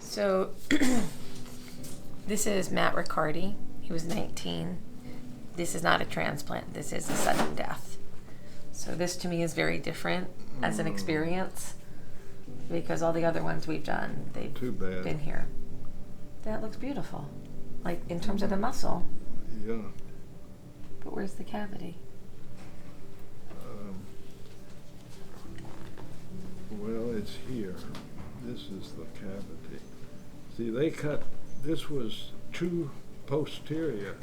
So this is Matt Riccardi. He was 19. This is not a transplant. This is a sudden death. So this to me is very different as an experience because all the other ones we've done, they've been here. That looks beautiful. Like in terms of the muscle. Yeah. But where's the cavity? Well, it's here. This is the cavity. See, this was too posterior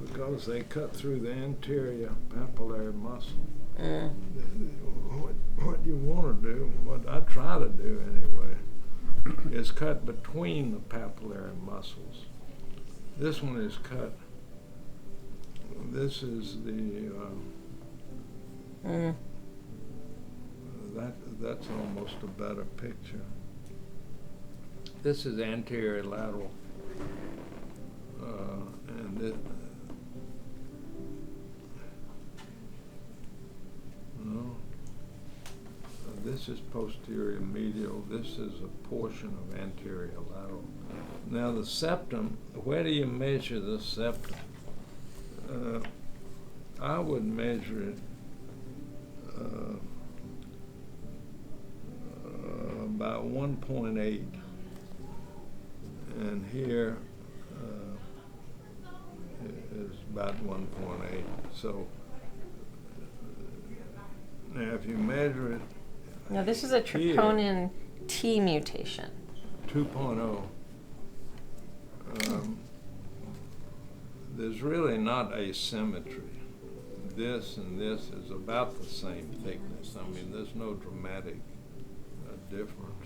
because they cut through the anterior papillary muscle. What you want to do, what I try to do anyway, is cut between the papillary muscles. This one is cut. This is the that's almost a better picture. This is anterior lateral, and it. No. This is posterior medial. This is a portion of anterior lateral. Now the septum. Where do you measure the septum? I would measure it about 1.8, and here is about 1.8. So now if you measure it, now this is a troponin T mutation. 2.0. There's really not asymmetry. This and this is about the same thickness. I mean, there's no dramatic difference.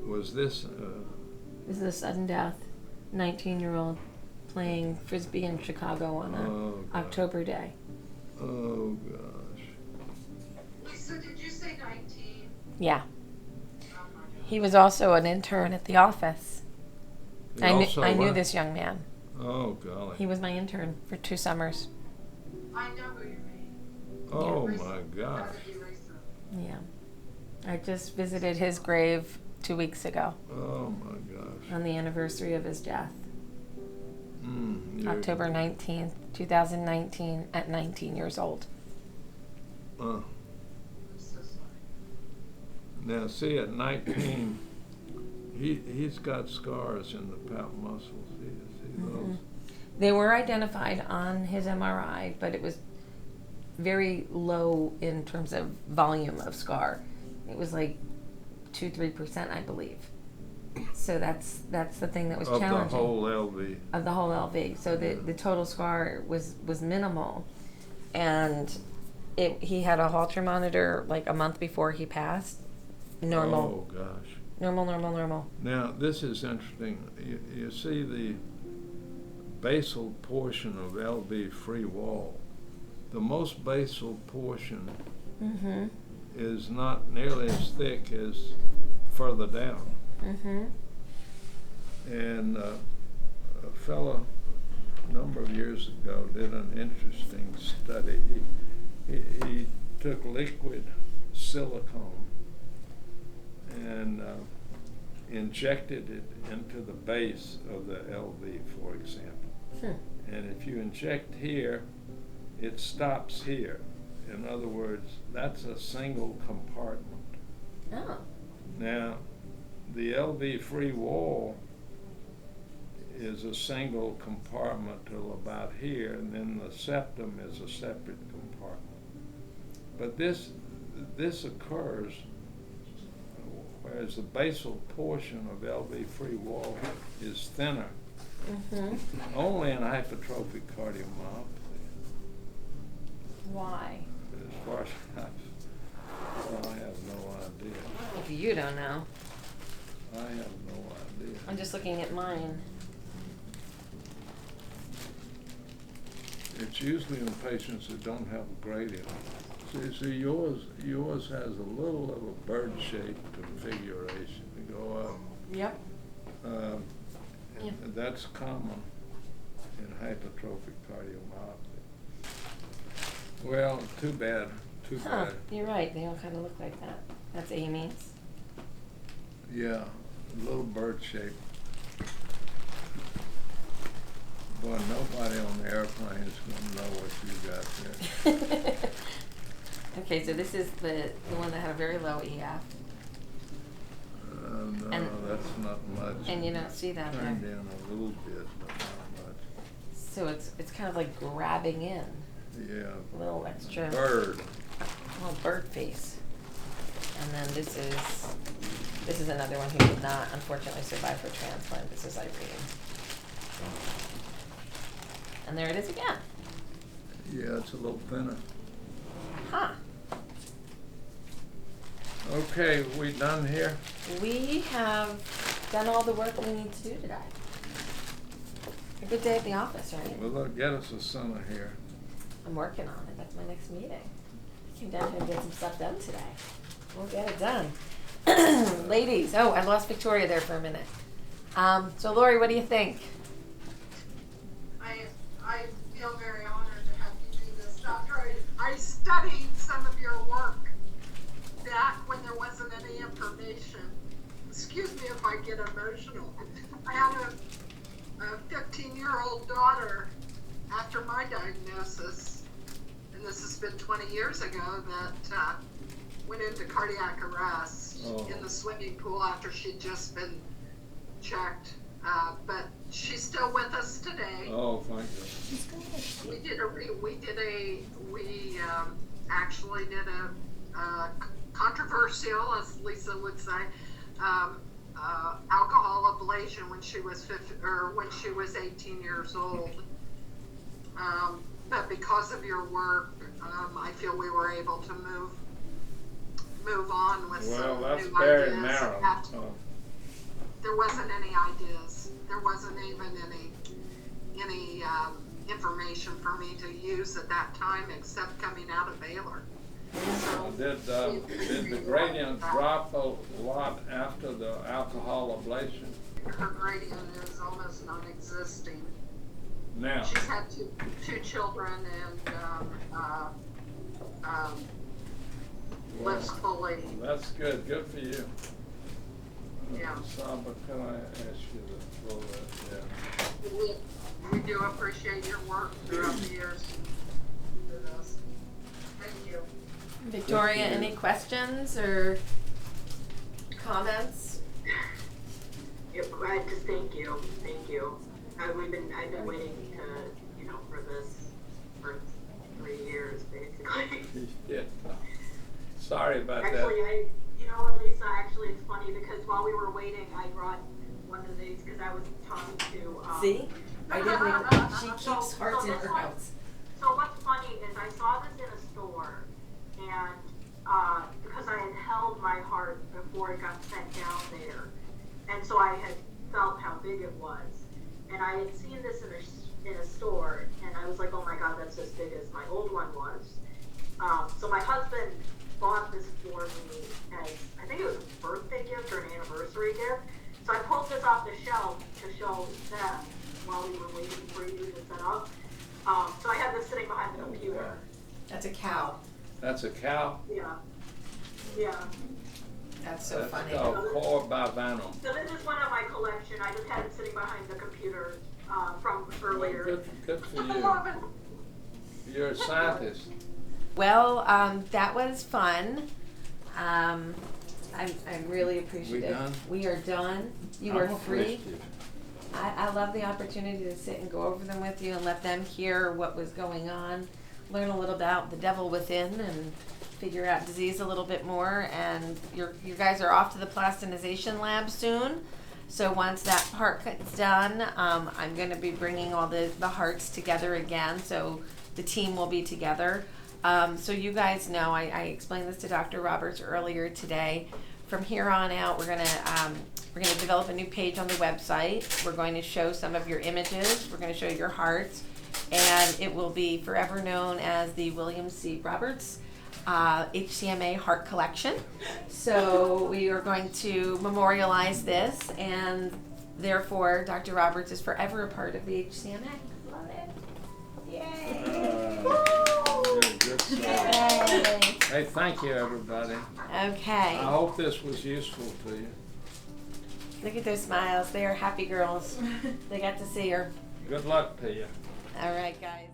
Was this? This is a sudden death. 19-year-old playing frisbee in Chicago on a October day. Oh gosh. Lisa, did you say 19? Yeah. He was also an intern at the office. I knew this young man. Oh golly. He was my intern for 2 summers. I know who you mean. Oh Lisa. my gosh. That'd be Lisa. Yeah. I just visited his grave 2 weeks ago Oh my gosh. on the anniversary of his death. You're- October 19th, 2019 at 19 years old. Uh, I'm so sorry. now see, at 19, he's got scars in the pap muscles. See those? They were identified on his MRI, but it was very low in terms of volume of scar. It was like 2-3%, I believe. So that's the thing that was Of challenging. the whole LV. Of the whole LV. So the total scar was minimal, and he had a Holter monitor like a month before he passed. Normal. Oh gosh. Normal. Now this is interesting. You see the basal portion of LV free wall. The most basal portion is not nearly as thick as further down. And a fellow a number of years ago did an interesting study. He took liquid silicone and injected it into the base of the LV, for example. And if you inject here, it stops here. In other words, that's a single compartment. Oh. Now, the LV free wall is a single compartment till about here, and then the septum is a separate compartment. But this occurs, whereas the basal portion of LV free wall is thinner, only in hypertrophic cardiomyopathy. Why? As far as I have no idea. If you don't know. I have no idea. I'm just looking at mine. It's usually in patients that don't have a gradient. See, yours has a little of a bird-shaped configuration. You go up. Yep. And that's common in hypertrophic cardiomyopathy. Well, too bad too Huh, bad. you're right, they all kind of look like that. That's Amy's. Yeah, little bird shape. Boy, nobody on the airplane is gonna know what you got there. Okay, so this is the one that had a very low EF. No, And- that's not much. and you don't see that Turned there. in a little bit, but not much. So it's kind of like grabbing in, Yeah. a little extra. Bird. Little bird face. And then this is another one who did not unfortunately survive for transplant. This is Irene. And there it is again. Yeah, it's a little thinner. Huh. Okay, we done here? We have done all the work we need to do today. A good day at the office, right? Well, look, get us a center here. I'm working on it. That's my next meeting. I came down here and get some stuff done today. We'll get it done. Ladies, oh, I lost Victoria there for a minute. So Lori, what do you think? I feel very honored to have you do this, Doctor. I studied some of your work back when there wasn't any information. Excuse me if I get emotional. I had a 15-year-old daughter after my diagnosis, and this has been 20 years ago, that went into cardiac arrest in the swimming pool after she'd just been checked. But she's still with us today. Oh, thank you. We actually did a controversial, as Lisa would say, alcohol ablation when she was 18 years old. But because of your work, I feel we were able to move on with Well, some that's new very ideas. narrow. There wasn't any ideas. There wasn't even any information for me to use at that time, except coming out of Baylor. So Did the gradient drop a lot after the alcohol ablation? her gradient is almost non-existing. Now, She's had two children and lives fully. that's good. Good for you. Yeah. Saba, can I ask you to throw that? Yeah. We do appreciate your work throughout the years. With us. Thank you. Victoria, any questions or comments? Yeah, I just thank you. I've been waiting to, for this for 3 years basically. Yeah. Sorry about Actually, that. Lisa, actually it's funny because while we were waiting, I brought one of these because I was talking to, See? I didn't even, she keeps hearts in her house. So what's funny is I saw this in a store, and because I had held my heart before it got sent down there, and so I had felt how big it was, and I had seen this in a store, and I was like, oh my God, that's as big as my old one was. So my husband bought this for me as, I think it was a birthday gift or an anniversary gift. So I pulled this off the shelf to show them while we were waiting for you to set up. So I had this sitting behind the computer. That's a cow. That's a cow. Yeah. That's so That's funny. called core bivanum. So this is one of my collection. I just had it sitting behind the computer from earlier. Good for I you. love it. You're a scientist. Well, that was fun. I'm really appreciative. We done? We are done. You I'm are free. appreciative. I love the opportunity to sit and go over them with you and let them hear what was going on, learn a little about the devil within, and figure out disease a little bit more. And you guys are off to the plastinization lab soon. So once that part cut's done, I'm going to be bringing all the hearts together again. So the team will be together. So you guys know, I explained this to Dr. Roberts earlier today. From here on out, we're gonna develop a new page on the website. We're going to show some of your images. We're going to show your hearts, and it will be forever known as the William C. Roberts HCMA Heart Collection. So we are going to memorialize this, and therefore Dr. Roberts is forever a part of the HCMA. Love it. Yay! Good stuff. Yay! Hey, thank you, everybody. Okay. I hope this was useful to you. Look at those smiles. They are happy girls. They got to see her. Good luck to you. All right, guys.